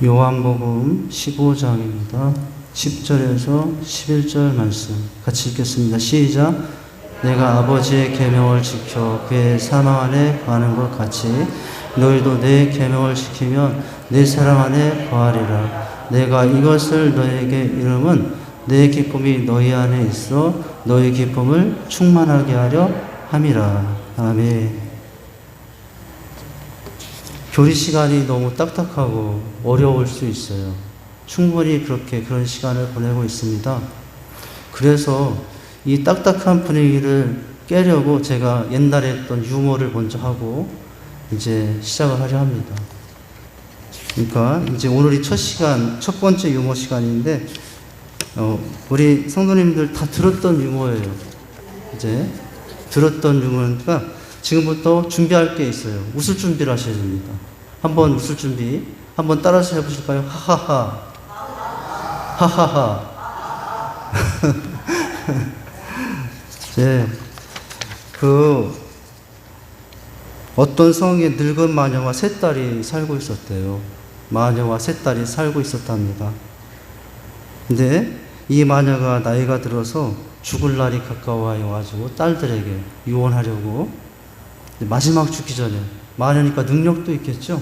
요한복음 15장입니다. 10절에서 11절 말씀 같이 읽겠습니다. 시작. 내가 아버지의 계명을 지켜 그의 사망 안에 거하는 것 같이 너희도 내 계명을 지키면 내 사랑 안에 거하리라. 내가 이것을 너희에게 이름은 내 기쁨이 너희 안에 있어 너희 기쁨을 충만하게 하려 함이라. 아멘. 교리 시간이 너무 딱딱하고 어려울 수 있어요. 충분히 그런 시간을 보내고 있습니다. 그래서 이 딱딱한 분위기를 깨려고 제가 옛날에 했던 유머를 먼저 하고 이제 시작을 하려 합니다. 그러니까 이제 오늘이 첫 번째 유머 시간인데, 우리 성도님들 다 들었던 유머예요. 이제 들었던 유머니까 지금부터 준비할 게 있어요. 웃을 준비를 하셔야 됩니다. 한번 웃을 준비, 한번 따라서 해보실까요? 하하하. 하하하. 네. 어떤 성에 늙은 마녀와 세 딸이 살고 있었대요. 마녀와 세 딸이 살고 있었답니다. 근데 이 마녀가 나이가 들어서 죽을 날이 가까워와가지고 딸들에게 유언하려고 마지막 죽기 전에, 마녀니까 능력도 있겠죠.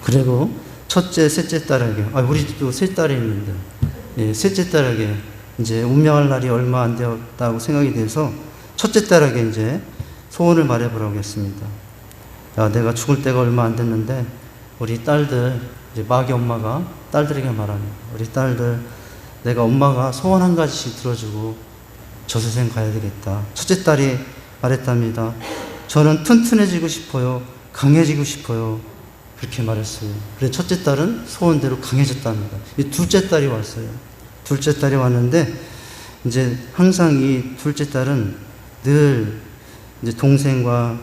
그리고 첫째, 셋째 딸에게, 우리 집도 세 딸이 있는데, 셋째 딸에게 이제 운명할 날이 얼마 안 되었다고 생각이 돼서 첫째 딸에게 이제 소원을 말해보라고 했습니다. 야, 내가 죽을 때가 얼마 안 됐는데 우리 딸들, 이제 마귀 엄마가 딸들에게 말합니다. 우리 딸들, 내가 엄마가 소원 한 가지씩 들어주고 저세상 가야 되겠다. 첫째 딸이 말했답니다. 저는 튼튼해지고 싶어요. 강해지고 싶어요. 그렇게 말했어요. 그래서 첫째 딸은 소원대로 강해졌답니다. 둘째 딸이 왔어요. 둘째 딸이 왔는데, 이제 항상 이 둘째 딸은 늘 이제 동생과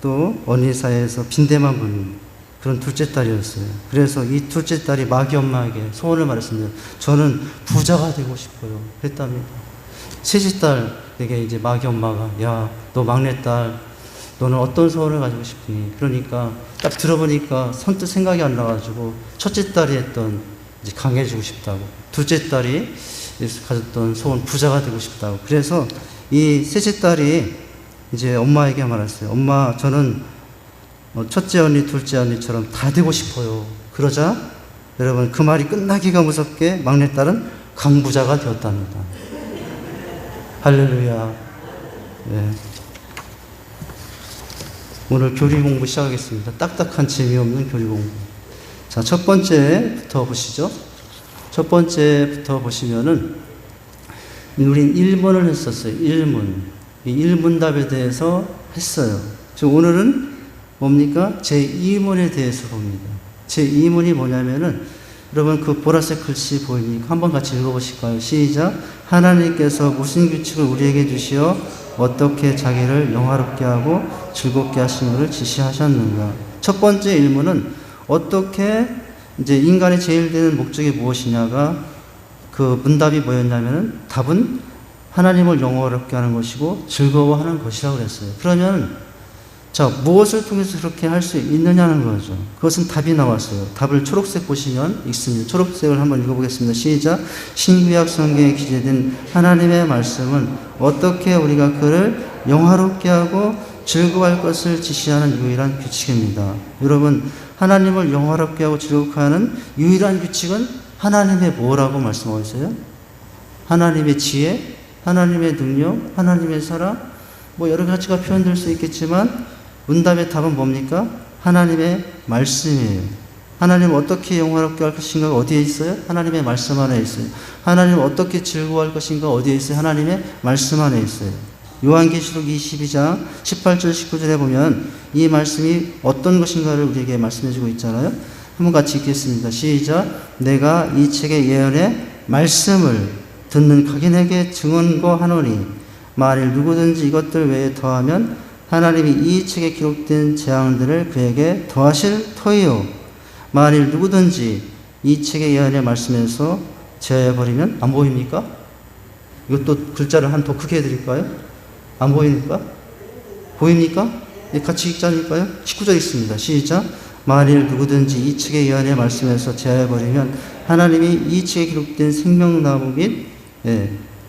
또 언니 사이에서 빈대만 부는 그런 둘째 딸이었어요. 그래서 이 둘째 딸이 마귀 엄마에게 소원을 말했습니다. 저는 부자가 되고 싶어요. 그랬답니다. 셋째 딸에게 이제 마귀 엄마가, 야, 너 막내딸, 너는 어떤 소원을 가지고 싶니? 그러니까 딱 들어보니까 선뜻 생각이 안 나가지고 첫째 딸이 했던 이제 강해지고 싶다고, 둘째 딸이 가졌던 소원 부자가 되고 싶다고. 그래서 이 셋째 딸이 이제 엄마에게 말했어요. 엄마, 저는 첫째 언니, 둘째 언니처럼 다 되고 싶어요. 그러자 여러분, 그 말이 끝나기가 무섭게 막내딸은 강부자가 되었답니다. 할렐루야. 네. 오늘 교리 공부 시작하겠습니다. 딱딱한 재미없는 교리 공부. 자, 첫 번째부터 보시죠. 첫 번째부터 보시면은, 우린 1문을 했었어요. 1문. 이 1문답에 대해서 했어요. 오늘은 뭡니까? 제2문에 대해서 봅니다. 제2문이 뭐냐면은, 여러분 그 보라색 글씨 보입니까? 한번 같이 읽어보실까요? 시작. 하나님께서 무슨 규칙을 우리에게 주시어 어떻게 자기를 영화롭게 하고 즐겁게 하시는 지시하셨는가? 첫 번째 일문은 어떻게 이제 인간의 제일 되는 목적이 무엇이냐가, 그 문답이 뭐였냐면은, 답은 하나님을 영화롭게 하는 것이고 즐거워하는 것이라고 그랬어요. 그러면 자, 무엇을 통해서 그렇게 할 수 있느냐는 거죠. 그것은 답이 나왔어요. 답을 초록색 보시면 있습니다. 초록색을 한번 읽어보겠습니다. 시작. 신구약 성경에 기재된 하나님의 말씀은 어떻게 우리가 그를 영화롭게 하고 즐거워할 것을 지시하는 유일한 규칙입니다. 여러분, 하나님을 영화롭게 하고 즐겁게 하는 유일한 규칙은 하나님의 뭐라고 말씀하고 있어요? 하나님의 지혜, 하나님의 능력, 하나님의 사랑, 여러 가지가 표현될 수 있겠지만 문답의 답은 뭡니까? 하나님의 말씀이에요. 하나님을 어떻게 영화롭게 할 것인가가 어디에 있어요? 하나님의 말씀 안에 있어요. 하나님을 어떻게 즐거워할 것인가 어디에 있어요? 하나님의 말씀 안에 있어요. 요한계시록 22장 18절 19절에 보면 이 말씀이 어떤 것인가를 우리에게 말씀해주고 있잖아요. 한번 같이 읽겠습니다. 시작. 내가 이 책의 예언의 말씀을 듣는 각인에게 증언거하노니 만일 누구든지 이것들 외에 더하면 하나님이 이 책에 기록된 재앙들을 그에게 더하실 터이요. 만일 누구든지 이 책의 예언의 말씀에서 제어해버리면, 안 보입니까? 이것도 글자를 한 더 크게 해드릴까요? 안 보입니까? 보입니까? 같이 읽자니까요. 19절 있습니다. 시작. 만일 누구든지 이 책의 예언의 말씀에서 제하여버리면 하나님이 이 책에 기록된 생명나무 및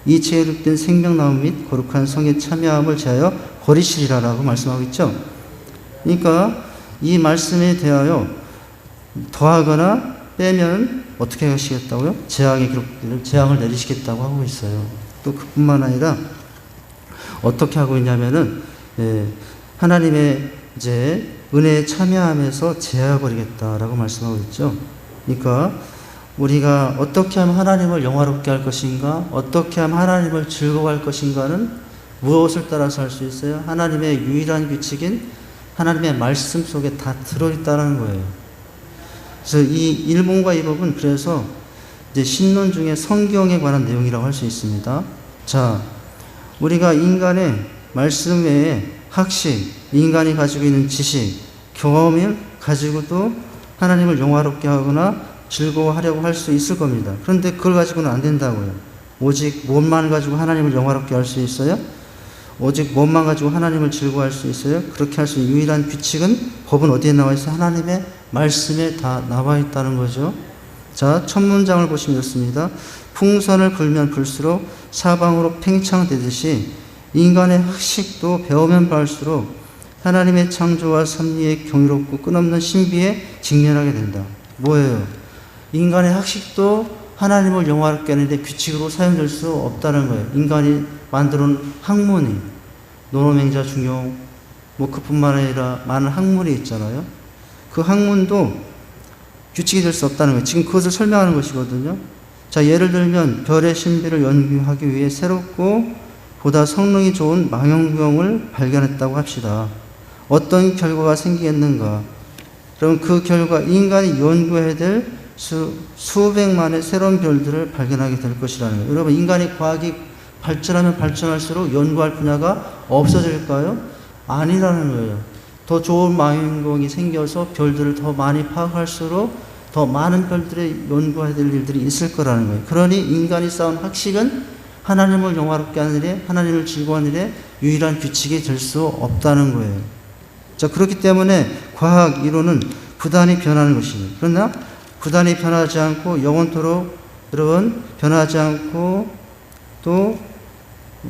이 책에 기록된 생명나무 및 거룩한 성에 참여함을 제하여 버리시리라라고 말씀하고 있죠. 그러니까 이 말씀에 대하여 더하거나 빼면 어떻게 하시겠다고요? 재앙을 내리시겠다고 하고 있어요. 또 그뿐만 아니라 어떻게 하고 있냐면은 하나님의 이제 은혜에 참여하면서 제하버리겠다라고 말씀하고 있죠. 그러니까 우리가 어떻게 하면 하나님을 영화롭게 할 것인가, 어떻게 하면 하나님을 즐거워할 것인가는 무엇을 따라서 할 수 있어요? 하나님의 유일한 규칙인 하나님의 말씀 속에 다 들어있다는 거예요. 그래서 이 1번과 2번은 그래서 이제 신론 중에 성경에 관한 내용이라고 할 수 있습니다. 자, 우리가 인간의 말씀 외에 학식, 인간이 가지고 있는 지식, 경험을 가지고도 하나님을 영화롭게 하거나 즐거워하려고 할 수 있을 겁니다. 그런데 그걸 가지고는 안 된다고요. 오직 몸만 가지고 하나님을 영화롭게 할 수 있어요? 오직 몸만 가지고 하나님을 즐거워할 수 있어요? 그렇게 할 수 있는 유일한 규칙은, 법은 어디에 나와 있어요? 하나님의 말씀에 다 나와 있다는 거죠. 자, 첫 문장을 보시면 좋습니다. 풍선을 불면 불수록 사방으로 팽창되듯이 인간의 학식도 배우면 배울수록 하나님의 창조와 섭리의 경이롭고 끝없는 신비에 직면하게 된다. 뭐예요? 인간의 학식도 하나님을 영화롭게 하는데 규칙으로 사용될 수 없다는 거예요. 인간이 만들어놓은 학문이, 노노맹자 중용, 그뿐만 아니라 많은 학문이 있잖아요. 그 학문도 규칙이 될 수 없다는 거예요. 지금 그것을 설명하는 것이거든요. 자, 예를 들면 별의 신비를 연구하기 위해 새롭고 보다 성능이 좋은 망원경을 발견했다고 합시다. 어떤 결과가 생기겠는가? 그럼 그 결과 인간이 연구해야 될 수백만의 새로운 별들을 발견하게 될 것이라는 거예요. 여러분, 인간의 과학이 발전하면 발전할수록 연구할 분야가 없어질까요? 아니라는 거예요. 더 좋은 망원경이 생겨서 별들을 더 많이 파악할수록 더 많은 별들의 연구해야 될 일들이 있을 거라는 거예요. 그러니 인간이 쌓은 학식은 하나님을 영화롭게 하는 일에, 하나님을 즐거워하는 일에 유일한 규칙이 될 수 없다는 거예요. 자, 그렇기 때문에 과학 이론은 부단히 변하는 것입니다. 그러나 부단히 변하지 않고 영원토록 여러분 변하지 않고 또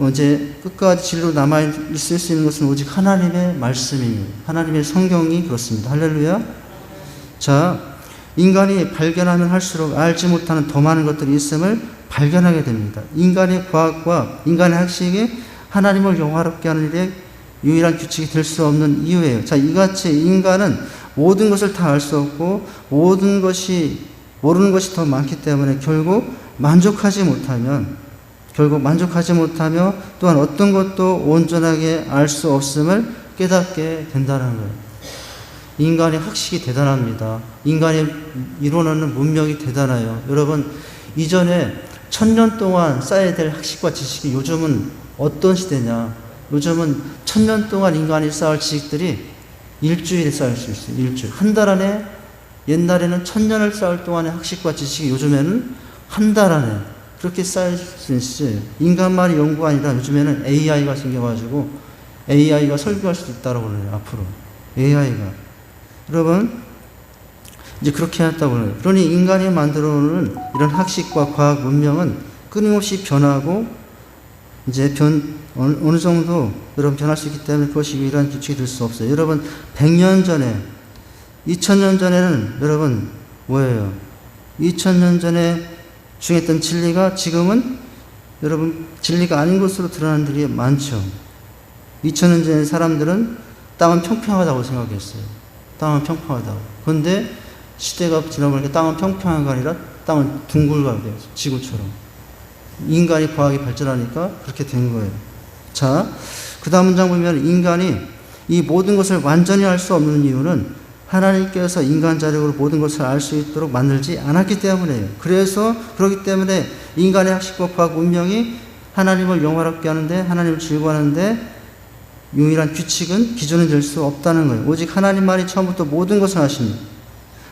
이제 끝까지 진리로 남아있을 수 있는 것은 오직 하나님의 말씀입니다. 하나님의 성경이 그렇습니다. 할렐루야. 자, 인간이 발견하면 할수록 알지 못하는 더 많은 것들이 있음을 발견하게 됩니다. 인간의 과학과 인간의 학식이 하나님을 영화롭게 하는 일에 유일한 규칙이 될 수 없는 이유예요. 자, 이같이 인간은 모든 것을 다 알 수 없고 모든 것이 모르는 것이 더 많기 때문에 결국 만족하지 못하며 또한 어떤 것도 온전하게 알 수 없음을 깨닫게 된다는 거예요. 인간의 학식이 대단합니다. 인간의 이루어내는 문명이 대단해요. 여러분, 이전에 1000년 동안 쌓아야 될 학식과 지식이 요즘은 어떤 시대냐? 요즘은 1000년 동안 인간이 쌓을 지식들이 일주일에 쌓일 수 있어요. 일주일. 한 달 안에, 옛날에는 1000년을 쌓을 동안의 학식과 지식이 요즘에는 한 달 안에 그렇게 쌓일 수 있어요. 인간만이 연구가 아니라 요즘에는 AI가 생겨가지고 AI가 설교할 수도 있다고 그래요. 앞으로. AI가. 여러분, 이제 그렇게 했다고 그래요. 그러니 인간이 만들어오는 이런 학식과 과학 문명은 끊임없이 변하고 이제 어느 정도 여러분 변할 수 있기 때문에 그것이 유일한 규칙이 될 수 없어요. 여러분, 100년 전에, 2000년 전에는 여러분 뭐예요? 2000년 전에 주장했던 진리가 지금은 여러분 진리가 아닌 것으로 드러나는 일이 많죠. 2000년 전에 사람들은 땅은 평평하다고 생각했어요. 땅은 평평하다고. 그런데 시대가 지나보니까 땅은 평평한 게 아니라 땅은 둥글게 돼요. 지구처럼. 인간이 과학이 발전하니까 그렇게 된 거예요. 자, 그 다음 문장 보면 인간이 이 모든 것을 완전히 알 수 없는 이유는 하나님께서 인간 자력으로 모든 것을 알 수 있도록 만들지 않았기 때문이에요. 그렇기 때문에 인간의 학식과 과학 문명이 하나님을 영화롭게 하는데, 하나님을 즐거워하는데 유일한 규칙은 기준이 될 수 없다는 거예요. 오직 하나님만이 처음부터 모든 것을 아십니다.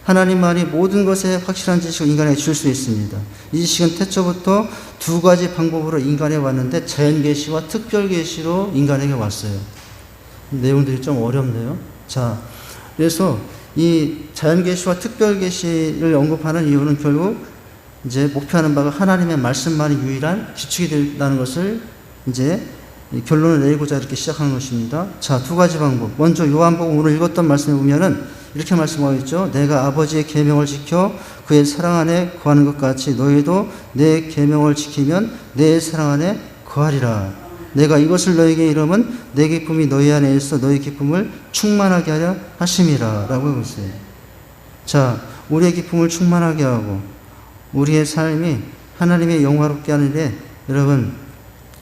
하나님만이 모든 것에 확실한 지식을 인간에게 줄 수 있습니다. 이 지식은 태초부터 두 가지 방법으로 인간에 왔는데 자연계시와 특별계시로 인간에게 왔어요. 내용들이 좀 어렵네요. 자, 그래서 이 자연계시와 특별계시를 언급하는 이유는 결국 이제 목표하는 바가 하나님의 말씀만이 유일한 기축이 된다는 것을 이제 결론을 내리고자 이렇게 시작하는 것입니다. 자, 두 가지 방법. 먼저 요한복음 오늘 읽었던 말씀에 보면은 이렇게 말씀하고 있죠. 내가 아버지의 계명을 지켜 그의 사랑 안에 거하는 것 같이 너희도 내 계명을 지키면 내 사랑 안에 거하리라. 내가 이것을 너희에게 이름은 내 기쁨이 너희 안에 있어 너희 기쁨을 충만하게 하려 하심이라 라고 하고 있어요. 자, 우리의 기쁨을 충만하게 하고 우리의 삶이 하나님의 영화롭게 하는 일에 여러분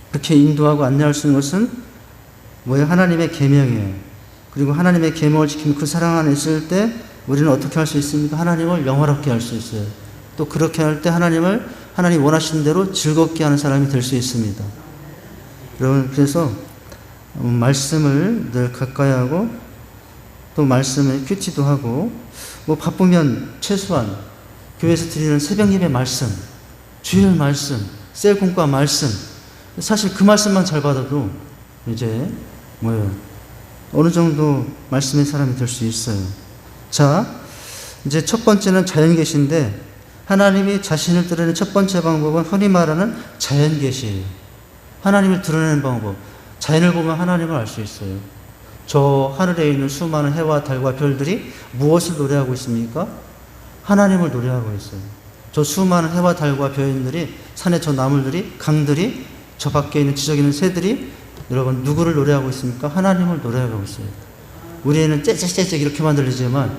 그렇게 인도하고 안내할 수 있는 것은 뭐예요? 하나님의 계명이에요. 그리고 하나님의 계명을 지키는 그 사랑 안에 있을 때 우리는 어떻게 할 수 있습니까? 하나님을 영화롭게 할 수 있어요. 또 그렇게 할 때 하나님 원하시는 대로 즐겁게 하는 사람이 될 수 있습니다. 여러분, 그래서 말씀을 늘 가까이 하고 또 말씀을 큐티도 하고 뭐 바쁘면 최소한 교회에서 드리는 새벽 예배 말씀, 주일 말씀, 셀공과 말씀, 사실 그 말씀만 잘 받아도 이제 뭐예요? 어느 정도 말씀의 사람이 될 수 있어요. 자, 이제 첫 번째는 자연계시인데 하나님이 자신을 드러내는 첫 번째 방법은 흔히 말하는 자연계시예요. 하나님을 드러내는 방법. 자연을 보면 하나님을 알 수 있어요. 저 하늘에 있는 수많은 해와 달과 별들이 무엇을 노래하고 있습니까? 하나님을 노래하고 있어요. 저 수많은 해와 달과 별들이, 산의 저 나물들이, 강들이, 저 밖에 있는 지저귀는 새들이 여러분 누구를 노래하고 있습니까? 하나님을 노래하고 있어요. 우리는 째째째째 이렇게 만들리지만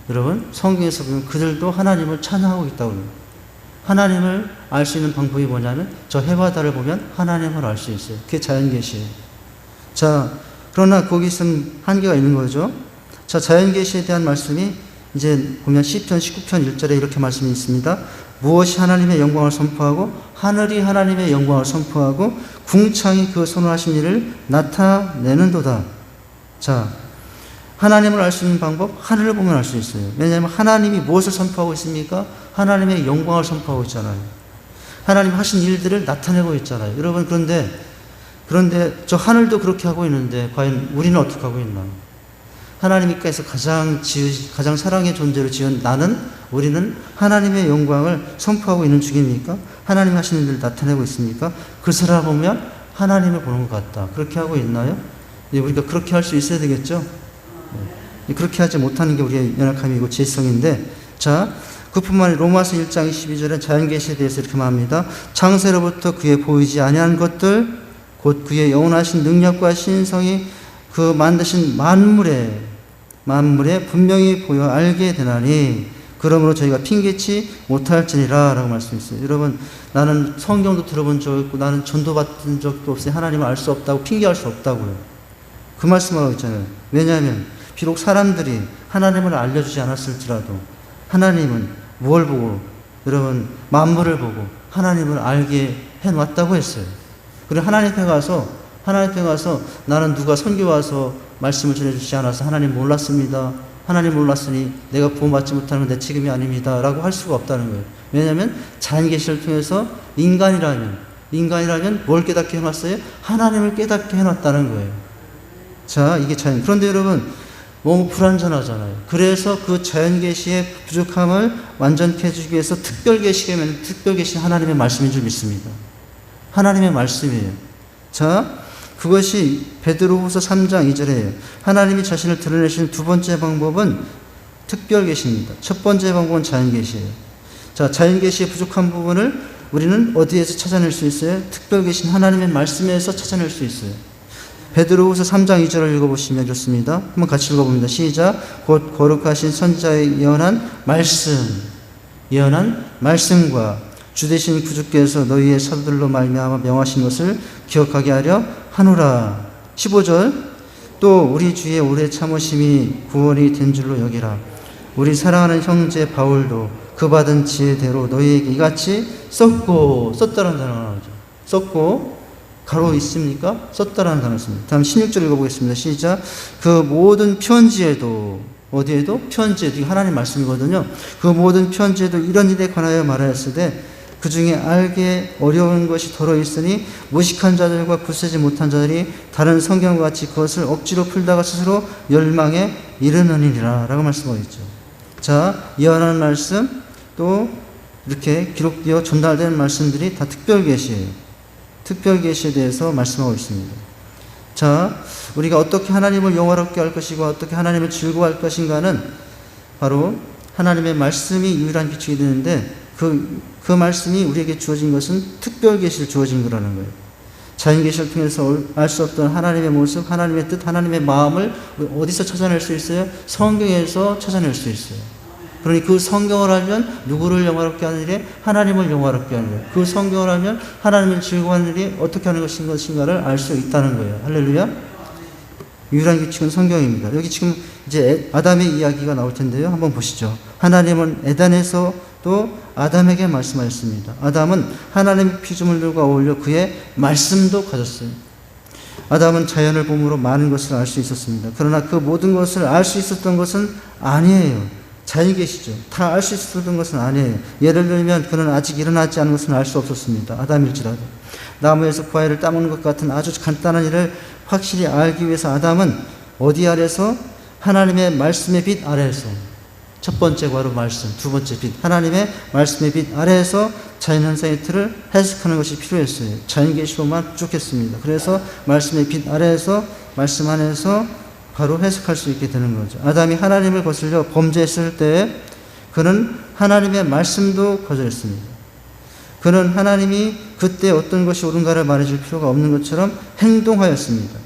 여러분 성경에서 보면 그들도 하나님을 찬양하고 있다고 해요. 하나님을 알 수 있는 방법이 뭐냐면 저 해와 달을 보면 하나님을 알 수 있어요. 그게 자연계시예요. 자, 그러나 거기서는 한계가 있는 거죠. 자, 자연계시에 대한 말씀이 이제 보면 시편 19편 1절에 이렇게 말씀이 있습니다. 무엇이 하나님의 영광을 선포하고 하늘이 하나님의 영광을 선포하고 궁창이 그 손을 하신 일을 나타내는도다. 자, 하나님을 알 수 있는 방법, 하늘을 보면 알 수 있어요. 왜냐하면 하나님이 무엇을 선포하고 있습니까? 하나님의 영광을 선포하고 있잖아요. 하나님 하신 일들을 나타내고 있잖아요. 여러분, 그런데 저 하늘도 그렇게 하고 있는데 과연 우리는 어떻게 하고 있나? 하나님께서 가장 사랑의 존재로 지은 우리는 하나님의 영광을 선포하고 있는 중입니까? 하나님 하시는 일을 나타내고 있습니까? 그 사람 보면 하나님을 보는 것 같다. 그렇게 하고 있나요? 우리가 그렇게 할 수 있어야 되겠죠? 그렇게 하지 못하는 게 우리의 연약함이고 죄성인데, 자, 그뿐만 아니라 로마서 1장 22절에 자연계시에 대해서 이렇게 말합니다. 창세로부터 그의 보이지 아니한 것들, 곧 그의 영원하신 능력과 신성이 그 만드신 만물에 분명히 보여 알게 되나니 그러므로 저희가 핑계치 못할지니라 라고 말씀했어요. 여러분, 나는 성경도 들어본 적 있고 나는 전도 받은 적도 없어요. 하나님을 알 수 없다고 핑계할 수 없다고요. 그 말씀하고 있잖아요. 왜냐하면 비록 사람들이 하나님을 알려주지 않았을지라도 하나님은 뭘 보고 여러분 만물을 보고 하나님을 알게 해놨다고 했어요. 그리고 하나님 앞에 가서 나는 누가 선교 와서 말씀을 전해주지 않아서 하나님 몰랐습니다. 하나님 몰랐으니 내가 구원받지 못하는 건 내 책임이 아닙니다. 라고 할 수가 없다는 거예요. 왜냐하면 자연계시를 통해서 인간이라면 뭘 깨닫게 해놨어요? 하나님을 깨닫게 해놨다는 거예요. 자, 이게 자연. 그런데 여러분, 너무 불완전하잖아요. 그래서 그 자연계시의 부족함을 완전케 해주기 위해서 특별계시는 하나님의 말씀인 줄 믿습니다. 하나님의 말씀이에요. 자, 그것이 베드로후서 3장 2절이에요. 하나님이 자신을 드러내시는 두 번째 방법은 특별계시입니다. 첫 번째 방법은 자연계시예요. 자, 자연계시의 부족한 부분을 우리는 어디에서 찾아낼 수 있어요? 특별계신 하나님의 말씀에서 찾아낼 수 있어요. 베드로후서 3장 2절을 읽어보시면 좋습니다. 한번 같이 읽어봅니다. 시작. 곧 거룩하신 선지자의 예언한 말씀과 주되신 구주께서 너희의 사도들로 말미암아 명하신 것을 기억하게 하려 하노라. 15절. 또 우리 주의 오래 참으심이 구원이 된 줄로 여기라. 우리 사랑하는 형제 바울도 그 받은 지혜대로 너희에게 이같이 썼다는 단어가 나오죠. 썼고 가로 있습니까? 썼다라는 단어가 있습니다. 다음 16절 읽어보겠습니다. 시작. 그 모든 편지에도 어디에도? 편지에도. 이게 하나님 말씀이거든요. 그 모든 편지에도 이런 일에 관하여 말하였으되 그 중에 알게 어려운 것이 더러 있으니 무식한 자들과 굳세지 못한 자들이 다른 성경과 같이 그것을 억지로 풀다가 스스로 멸망에 이르느니라 라고 말씀하고 있죠. 자, 이어하는 말씀 또 이렇게 기록되어 전달된 말씀들이 다 특별계시예요. 특별계시에 대해서 말씀하고 있습니다. 자, 우리가 어떻게 하나님을 영화롭게 할 것이고 어떻게 하나님을 즐거워할 것인가는 바로 하나님의 말씀이 유일한 기준이 되는데 그 말씀이 우리에게 주어진 것은 특별계시를 주어진 거라는 거예요. 자연계시를 통해서 알 수 없던 하나님의 모습, 하나님의 뜻, 하나님의 마음을 어디서 찾아낼 수 있어요? 성경에서 찾아낼 수 있어요. 그러니 그 성경을 알면 누구를 영화롭게 하는 일에 하나님을 영화롭게 하는 일, 그 성경을 알면 하나님을 즐거워하는 일이 어떻게 하는 것인가를 알 수 있다는 거예요. 할렐루야. 유일한 규칙은 성경입니다. 여기 지금 이제 아담의 이야기가 나올 텐데요. 한번 보시죠. 하나님은 에덴에서 또 아담에게 말씀하셨습니다. 아담은 하나님의 피조물들과 어울려 그의 말씀도 가졌어요. 아담은 자연을 봄으로 많은 것을 알 수 있었습니다. 그러나 그 모든 것을 알 수 있었던 것은 아니에요. 자연계시죠. 다 알 수 있었던 것은 아니에요. 예를 들면 그는 아직 일어나지 않은 것은 알 수 없었습니다. 아담일지라도. 나무에서 과일을 따먹는 것 같은 아주 간단한 일을 확실히 알기 위해서 아담은 어디 아래서? 하나님의 말씀의 빛 아래에서. 첫 번째 바로 말씀, 두 번째 빛. 하나님의 말씀의 빛 아래에서 자연현상의 틀을 해석하는 것이 필요했어요. 자연계시로만 부족했습니다. 그래서 말씀의 빛 아래에서 말씀 안에서 바로 해석할 수 있게 되는 거죠. 아담이 하나님을 거슬려 범죄했을 때 그는 하나님의 말씀도 거절했습니다. 그는 하나님이 그때 어떤 것이 옳은가를 말해줄 필요가 없는 것처럼 행동하였습니다.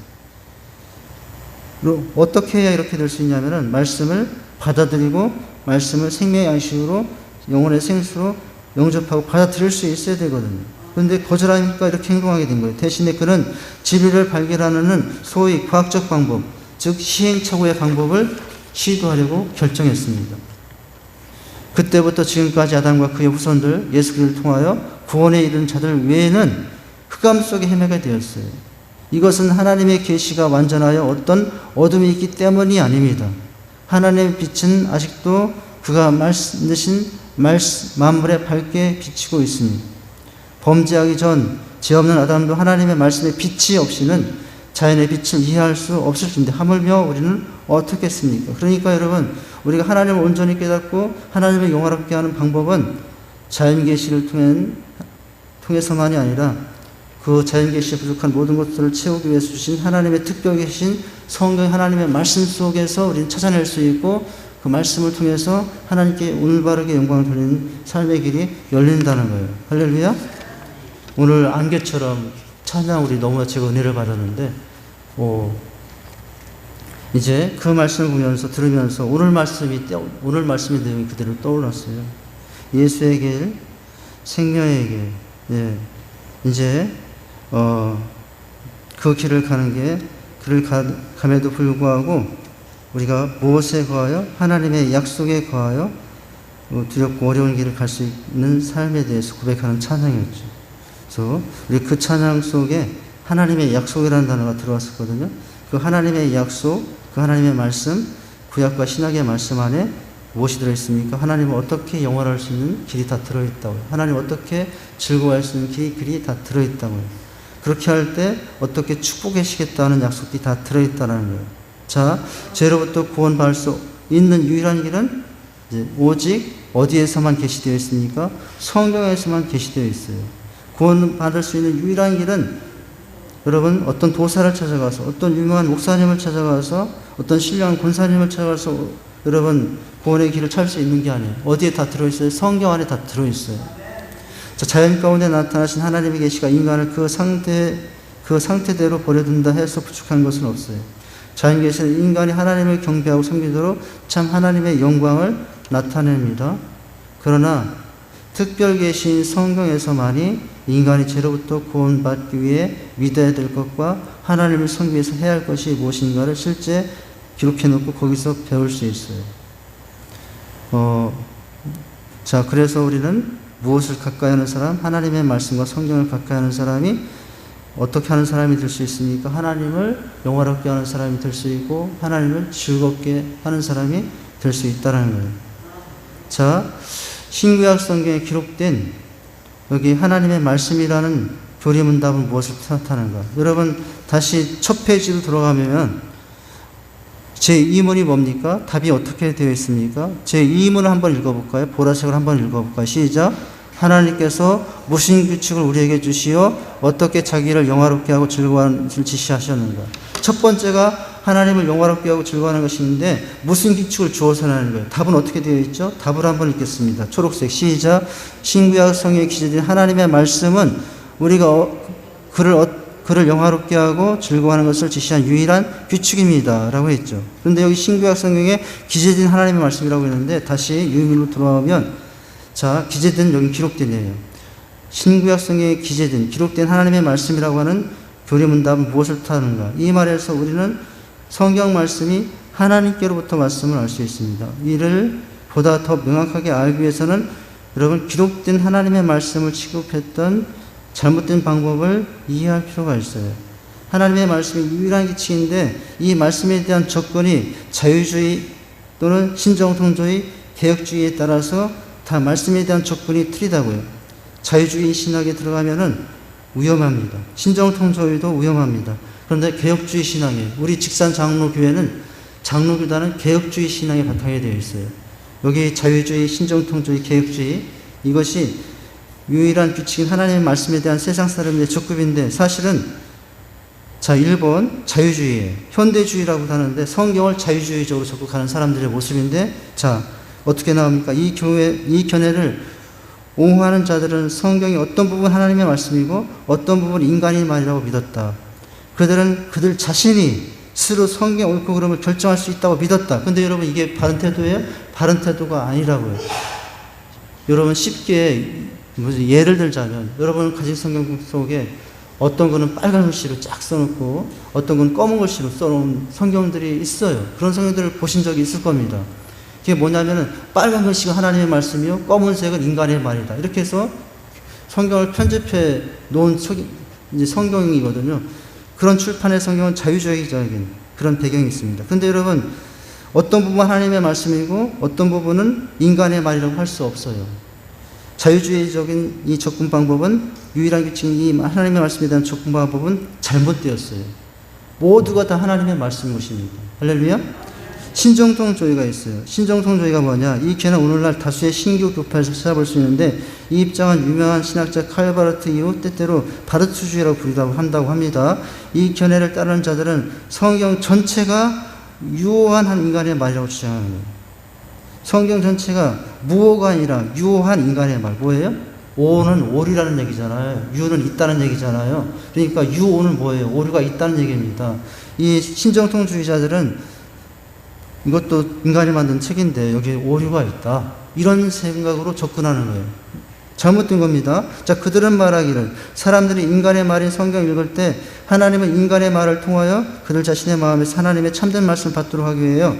어떻게 해야 이렇게 될 수 있냐면은 말씀을 받아들이고 말씀을 생명의 양식으로 영혼의 생수로 영접하고 받아들일 수 있어야 되거든요. 그런데 거절하니까 이렇게 행동하게 된 거예요. 대신에 그는 진리를 발견하는 소위 과학적 방법, 즉 시행착오의 방법을 시도하려고 결정했습니다. 그때부터 지금까지 아담과 그의 후손들 예수 그리스도를 통하여 구원에 이른 자들 외에는 흑암 속에 헤매게 되었어요. 이것은 하나님의 계시가 완전하여 어떤 어둠이 있기 때문이 아닙니다. 하나님의 빛은 아직도 그가 만드신 만물에 밝게 비치고 있습니다. 범죄하기 전 죄 없는 아담도 하나님의 말씀의 빛이 없이는 자연의 빛을 이해할 수 없을 텐데 하물며 우리는 어떻게 했습니까? 그러니까 여러분, 우리가 하나님을 온전히 깨닫고 하나님을 영화롭게 하는 방법은 자연계시를 통해서만이 아니라 그 자연계시에 부족한 모든 것들을 채우기 위해서 주신 하나님의 특별계신 성경 하나님의 말씀 속에서 우리는 찾아낼 수 있고 그 말씀을 통해서 하나님께 올바르게 영광을 돌리는 삶의 길이 열린다는 거예요. 할렐루야. 오늘 안개처럼 찬양 우리 너무나 제가 은혜를 받았는데 이제 그 말씀을 보면서 들으면서 오늘 말씀의 내용이 그대로 떠올랐어요. 예수의 길, 생명의 길. 예. 이제 그 길을 가는 게 감에도 불구하고 우리가 무엇에 거하여 하나님의 약속에 거하여 두렵고 어려운 길을 갈 수 있는 삶에 대해서 고백하는 찬양이었죠. 그래서 우리 그 찬양 속에 하나님의 약속이라는 단어가 들어왔었거든요. 그 하나님의 약속, 그 하나님의 말씀, 구약과 신약의 말씀 안에 무엇이 들어있습니까? 하나님을 어떻게 영원할 수 있는 길이 다 들어있다고요. 하나님 어떻게 즐거워할 수 있는 길이 다 들어있다고요. 그렇게 할 때 어떻게 축복하시겠다는 약속이 다 들어있다는 거예요. 자, 죄로부터 구원받을 수 있는 유일한 길은 이제 오직 어디에서만 계시되어 있습니까? 성경에서만 계시되어 있어요. 구원받을 수 있는 유일한 길은 여러분 어떤 도사를 찾아가서 어떤 유명한 목사님을 찾아가서 어떤 신령한 권사님을 찾아가서 여러분 구원의 길을 찾을 수 있는 게 아니에요. 어디에 다 들어있어요? 성경 안에 다 들어있어요. 자, 자연 가운데 나타나신 하나님의 계시가 인간을 그 상태대로 버려둔다 해서 부족한 것은 없어요. 자연 계시는 인간이 하나님을 경배하고 섬기도록 참 하나님의 영광을 나타냅니다. 그러나 특별 계시인 성경에서만이 인간이 죄로부터 구원받기 위해 믿어야 될 것과 하나님을 섬기기 위해서 해야 할 것이 무엇인가를 실제 기록해 놓고 거기서 배울 수 있어요. 자, 그래서 우리는 무엇을 가까이 하는 사람? 하나님의 말씀과 성경을 가까이 하는 사람이 어떻게 하는 사람이 될 수 있습니까? 하나님을 영화롭게 하는 사람이 될 수 있고 하나님을 즐겁게 하는 사람이 될 수 있다는 거예요. 자, 신구약 성경에 기록된 여기 하나님의 말씀이라는 교리문답은 무엇을 뜻하는가? 여러분 다시 첫 페이지로 들어가면 제2문이 뭡니까? 답이 어떻게 되어 있습니까? 제2문을 한번 읽어볼까요? 보라색을 한번 읽어볼까요? 시작. 하나님께서 무슨 규칙을 우리에게 주시어 어떻게 자기를 영화롭게 하고 즐거워하는 것을 지시하셨는가? 첫 번째가 하나님을 영화롭게 하고 즐거워하는 것인데 무슨 규칙을 주어서 하는 거예요? 답은 어떻게 되어 있죠? 답을 한번 읽겠습니다. 초록색 시작. 신구약 성경에 기재된 하나님의 말씀은 우리가 그를 영화롭게 하고 즐거워하는 것을 지시한 유일한 규칙입니다. 라고 했죠. 그런데 여기 신구약 성경에 기재된 하나님의 말씀이라고 했는데 다시 유미로 들어가면 자, 기재된 여기 기록된이에요. 신구약 성경에 기재된 기록된 하나님의 말씀이라고 하는 교리문답은 무엇을 뜻하는가? 이 말에서 우리는 성경 말씀이 하나님께로부터 말씀을 알 수 있습니다. 이를 보다 더 명확하게 알기 위해서는 여러분 기록된 하나님의 말씀을 취급했던 잘못된 방법을 이해할 필요가 있어요. 하나님의 말씀이 유일한 규칙인데 이 말씀에 대한 접근이 자유주의 또는 신정통주의, 개혁주의에 따라서 다 말씀에 대한 접근이 틀리다고요. 자유주의 신학에 들어가면은 위험합니다. 신정통주의도 위험합니다. 그런데 개혁주의 신앙에 우리 직산 장로교회는 장로교단은 개혁주의 신앙에 바탕이 되어 있어요. 여기 자유주의, 신정통주의, 개혁주의 이것이 유일한 규칙인 하나님의 말씀에 대한 세상 사람들의 접근인데 사실은 자 1번 자유주의예요. 현대주의라고 하는데 성경을 자유주의적으로 접근하는 사람들의 모습인데 자 어떻게 나옵니까? 이 견해를 옹호하는 자들은 성경의 어떤 부분 하나님의 말씀이고 어떤 부분 인간의 말이라고 믿었다. 그들은 그들 자신이 스스로 성경의 옳고 그름을 결정할 수 있다고 믿었다. 근데 여러분 이게 바른 태도예요? 바른 태도가 아니라고요. 여러분 쉽게 예를 들자면 여러분 가진 성경 속에 어떤 거는 빨간 글씨로 쫙 써놓고 어떤 건 검은 글씨로 써놓은 성경들이 있어요. 그런 성경들을 보신 적이 있을 겁니다. 그게 뭐냐면은 빨간 글씨가 하나님의 말씀이요, 검은색은 인간의 말이다. 이렇게 해서 성경을 편집해 놓은 이제 성경이거든요. 그런 출판의 성경은 자유주의적인 그런 배경이 있습니다. 그런데 여러분 어떤 부분은 하나님의 말씀이고 어떤 부분은 인간의 말이라고 할 수 없어요. 자유주의적인 이 접근 방법은 유일한 규칙인 이 하나님의 말씀에 대한 접근 방법은 잘못되었어요. 모두가 다 하나님의 말씀인 것입니다. 할렐루야. 신정통주의가 있어요. 신정통주의가 뭐냐? 이 견해는 오늘날 다수의 신교 교파에서 찾아볼 수 있는데 이 입장은 유명한 신학자 칼바르트 이후 때때로 바르트주의라고 부르기도 한다고 합니다. 이 견해를 따르는 자들은 성경 전체가 유효한 한 인간의 말이라고 주장하는 거예요. 성경 전체가 무효가 아니라 유효한 인간의 말. 뭐예요? 오는 오리라는 얘기잖아요. 유는 있다는 얘기잖아요. 그러니까 유오는 뭐예요? 오류가 있다는 얘기입니다. 이 신정통주의자들은 이것도 인간이 만든 책인데 여기에 오류가 있다. 이런 생각으로 접근하는 거예요. 잘못된 겁니다. 자, 그들은 말하기를 사람들이 인간의 말인 성경을 읽을 때 하나님은 인간의 말을 통하여 그들 자신의 마음에서 하나님의 참된 말씀을 받도록 하기 위하여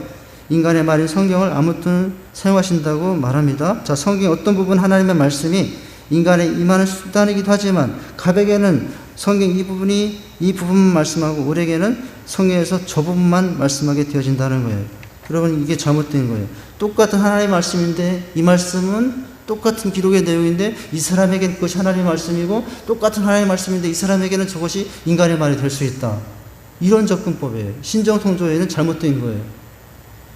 인간의 말인 성경을 아무튼 사용하신다고 말합니다. 자, 성경의 어떤 부분 하나님의 말씀이 인간의 임하는 수단이기도 하지만 갑에게는 성경 이 부분만 말씀하고 을에게는 성경에서 저 부분만 말씀하게 되어진다는 거예요. 여러분 이게 잘못된 거예요. 똑같은 하나님의 말씀인데 이 말씀은 똑같은 기록의 내용인데 이 사람에게는 그것이 하나님의 말씀이고 똑같은 하나님의 말씀인데 이 사람에게는 저것이 인간의 말이 될 수 있다. 이런 접근법이에요. 신정통주의는 잘못된 거예요.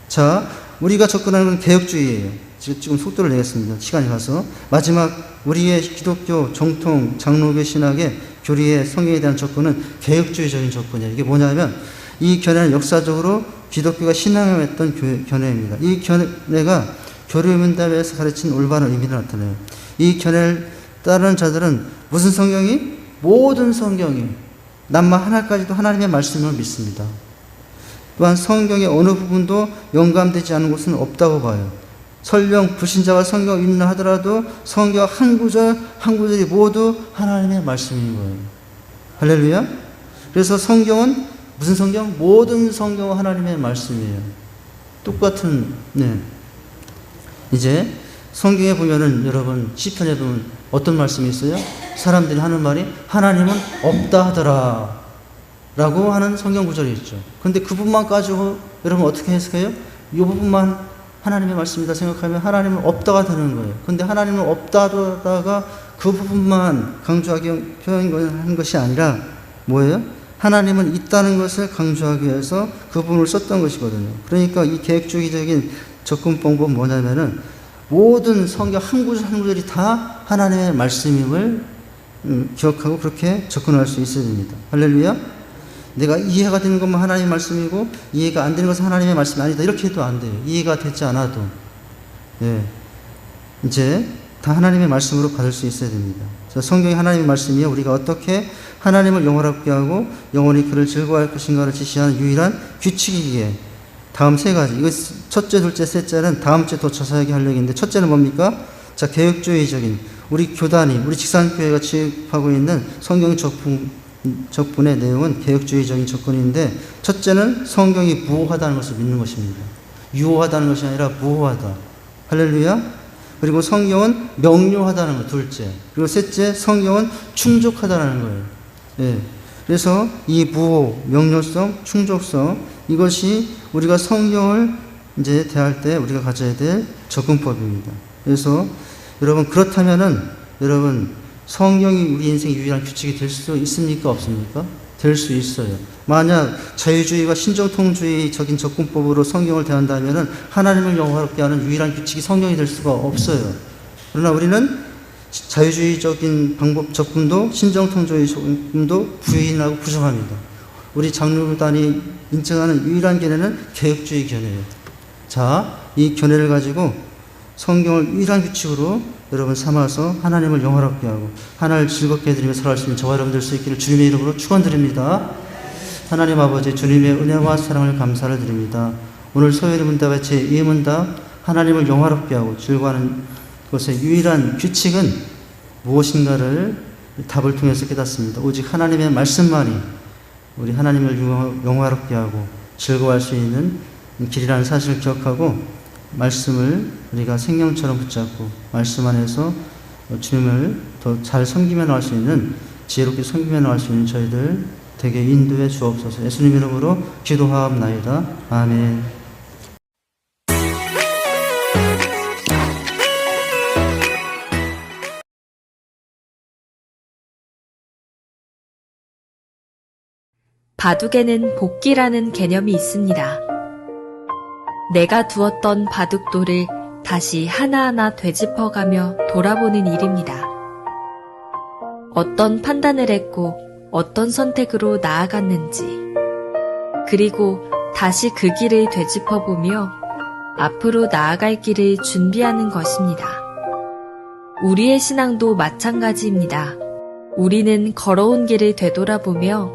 자, 우리가 접근하는 건 개혁주의예요. 지금 속도를 내겠습니다. 시간이 가서. 마지막 우리의 기독교 정통 장로교 신학의 교리의 성경에 대한 접근은 개혁주의적인 접근이에요. 이게 뭐냐면 이 견해는 역사적으로 기독교가 신앙했던 견해입니다. 이 견해가 교리문답에서 가르친 올바른 의미를 나타내요. 이 견해를 따르는 자들은 무슨 성경이? 모든 성경이 남마 하나까지도 하나님의 말씀을 믿습니다. 또한 성경의 어느 부분도 영감되지 않은 곳은 없다고 봐요. 설령 불신자가 성경을 읽는다 하더라도 성경 한 구절 한 구절이 모두 하나님의 말씀인 거예요. 할렐루야. 그래서 성경은 무슨 성경? 모든 성경은 하나님의 말씀이에요. 똑같은 이제 성경에 보면은 여러분 시편에 보면 어떤 말씀이 있어요? 사람들이 하는 말이 하나님은 없다 하더라 라고 하는 성경 구절이 있죠. 그런데 그 부분만 가지고 여러분 어떻게 해석해요? 이 부분만 하나님의 말씀이다 생각하면 하나님은 없다가 되는 거예요. 근데 하나님은 없다 하다가 그 부분만 강조하기 표현한 것이 아니라 뭐예요? 하나님은 있다는 것을 강조하기 위해서 그 부분을 썼던 것이거든요. 그러니까 이 계획주의적인 접근 방법은 뭐냐면은 모든 성경 한 구절 한 구절이 다 하나님의 말씀임을 기억하고 그렇게 접근할 수 있어야 됩니다. 할렐루야. 내가 이해가 되는 것만 하나님의 말씀이고 이해가 안 되는 것은 하나님의 말씀이 아니다. 이렇게 해도 안 돼요. 이해가 되지 않아도. 예. 이제 다 하나님의 말씀으로 받을 수 있어야 됩니다. 성경이 하나님의 말씀이요. 우리가 어떻게 하나님을 영원하게 하고 영원히 그를 즐거워할 것인가를 지시하는 유일한 규칙이기에 다음 세 가지. 이거 첫째, 둘째, 셋째는 다음 주에 더 자세하게 하려고 했는데 첫째는 뭡니까? 자, 개혁주의적인 우리 교단이 우리 직산교회가 취입하고 있는 성경 적분의 내용은 개혁주의적인 접근인데 첫째는 성경이 무호하다는 것을 믿는 것입니다. 유호하다는 것이 아니라 무호하다. 할렐루야. 그리고 성경은 명료하다는 것, 둘째. 그리고 셋째, 성경은 충족하다는 거예요. 예. 그래서 이 무호, 명료성, 충족성, 이것이 우리가 성경을 이제 대할 때 우리가 가져야 될 접근법입니다. 그래서 여러분, 그렇다면은 여러분, 성경이 우리 인생의 유일한 규칙이 될 수 있습니까? 없습니까? 될 수 있어요. 만약 자유주의와 신정통주의적인 접근법으로 성경을 대한다면은 하나님을 영화롭게 하는 유일한 규칙이 성경이 될 수가 없어요. 그러나 우리는 자유주의적인 방법 접근도 신정통주의 접근도 부인하고 부정합니다. 우리 장로단이 인정하는 유일한 견해는 개혁주의 견해예요. 자, 이 견해를 가지고 성경을 유일한 규칙으로 여러분 삼아서 하나님을 영화롭게 하고 하나님을 즐겁게 해드리며 살아갈 수 있는 저와 여러분 될 수 있기를 주님의 이름으로 축원드립니다. 하나님 아버지 주님의 은혜와 사랑을 감사를 드립니다. 오늘 소요리 문답의 제2문답 하나님을 영화롭게 하고 즐거워하는 것의 유일한 규칙은 무엇인가를 답을 통해서 깨닫습니다. 오직 하나님의 말씀만이 우리 하나님을 영화롭게 하고 즐거워할 수 있는 길이라는 사실을 기억하고 말씀을 우리가 생명처럼 붙잡고 말씀 안에서 주님을 더 잘 섬기며 나갈 수 있는 지혜롭게 섬기며 나갈 수 있는 저희들 되게 인도해 주옵소서. 예수님 이름으로 기도하옵나이다. 아멘. 바둑에는 복기라는 개념이 있습니다. 내가 두었던 바둑돌을 다시 하나하나 되짚어가며 돌아보는 일입니다. 어떤 판단을 했고 어떤 선택으로 나아갔는지, 그리고 다시 그 길을 되짚어보며 앞으로 나아갈 길을 준비하는 것입니다. 우리의 신앙도 마찬가지입니다. 우리는 걸어온 길을 되돌아보며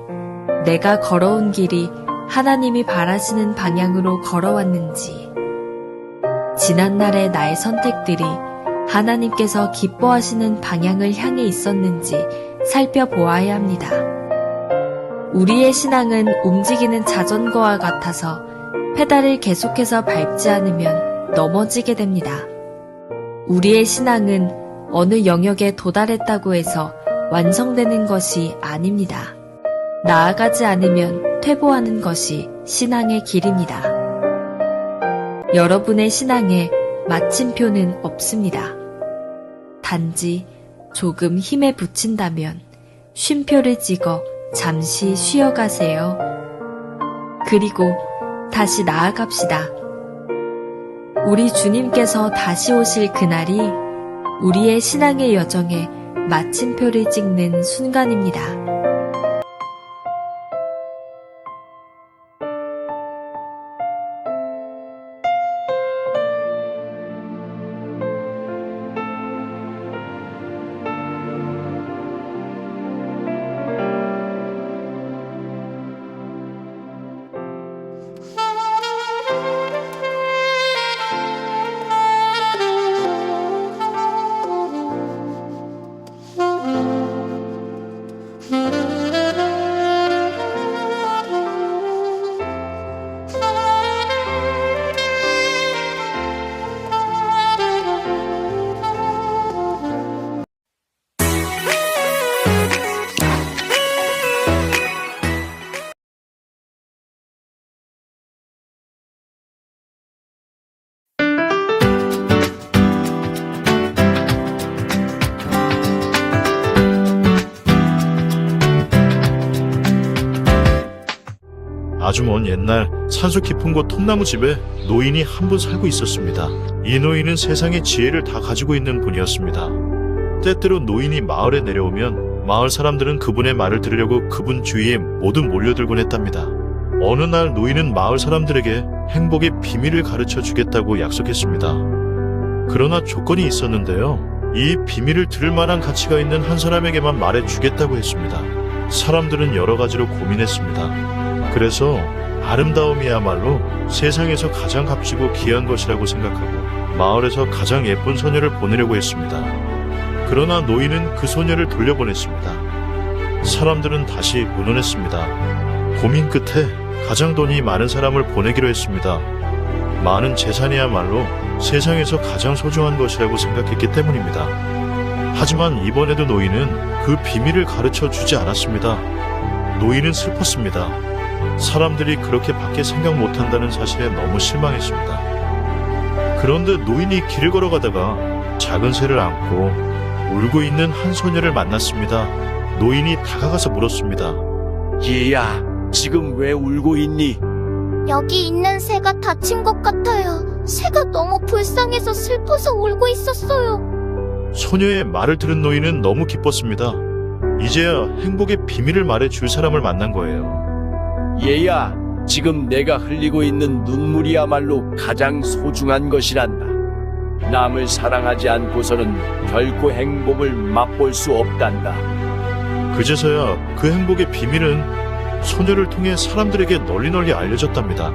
내가 걸어온 길이 하나님이 바라시는 방향으로 걸어왔는지, 지난날의 나의 선택들이 하나님께서 기뻐하시는 방향을 향해 있었는지 살펴보아야 합니다. 우리의 신앙은 움직이는 자전거와 같아서 페달을 계속해서 밟지 않으면 넘어지게 됩니다. 우리의 신앙은 어느 영역에 도달했다고 해서 완성되는 것이 아닙니다. 나아가지 않으면 퇴보하는 것이 신앙의 길입니다. 여러분의 신앙에 마침표는 없습니다. 단지 조금 힘에 붙인다면 쉼표를 찍어 잠시 쉬어가세요. 그리고 다시 나아갑시다. 우리 주님께서 다시 오실 그날이 우리의 신앙의 여정에 마침표를 찍는 순간입니다. 아주 먼 옛날 산속 깊은 곳 통나무 집에 노인이 한 분 살고 있었습니다. 이 노인은 세상의 지혜를 다 가지고 있는 분이었습니다. 때때로 노인이 마을에 내려오면 마을 사람들은 그분의 말을 들으려고 그분 주위에 모두 몰려들곤 했답니다. 어느 날 노인은 마을 사람들에게 행복의 비밀을 가르쳐 주겠다고 약속했습니다. 그러나 조건이 있었는데요. 이 비밀을 들을 만한 가치가 있는 한 사람에게만 말해 주겠다고 했습니다. 사람들은 여러 가지로 고민했습니다. 그래서 아름다움이야말로 세상에서 가장 값지고 귀한 것이라고 생각하고 마을에서 가장 예쁜 소녀를 보내려고 했습니다. 그러나 노인은 그 소녀를 돌려보냈습니다. 사람들은 다시 의논했습니다. 고민 끝에 가장 돈이 많은 사람을 보내기로 했습니다. 많은 재산이야말로 세상에서 가장 소중한 것이라고 생각했기 때문입니다. 하지만 이번에도 노인은 그 비밀을 가르쳐 주지 않았습니다. 노인은 슬펐습니다. 사람들이 그렇게 밖에 생각 못한다는 사실에 너무 실망했습니다. 그런데 노인이 길을 걸어가다가 작은 새를 안고 울고 있는 한 소녀를 만났습니다. 노인이 다가가서 물었습니다. 얘야, 지금 왜 울고 있니? 여기 있는 새가 다친 것 같아요. 새가 너무 불쌍해서 슬퍼서 울고 있었어요. 소녀의 말을 들은 노인은 너무 기뻤습니다. 이제야 행복의 비밀을 말해 줄 사람을 만난 거예요. 얘야, 지금 내가 흘리고 있는 눈물이야말로 가장 소중한 것이란다. 남을 사랑하지 않고서는 결코 행복을 맛볼 수 없단다. 그제서야 그 행복의 비밀은 소녀를 통해 사람들에게 널리 알려졌답니다.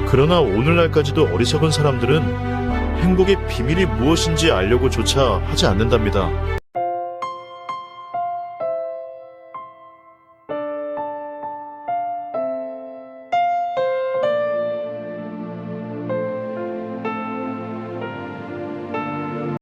그러나 오늘날까지도 어리석은 사람들은 행복의 비밀이 무엇인지 알려고조차 하지 않는답니다.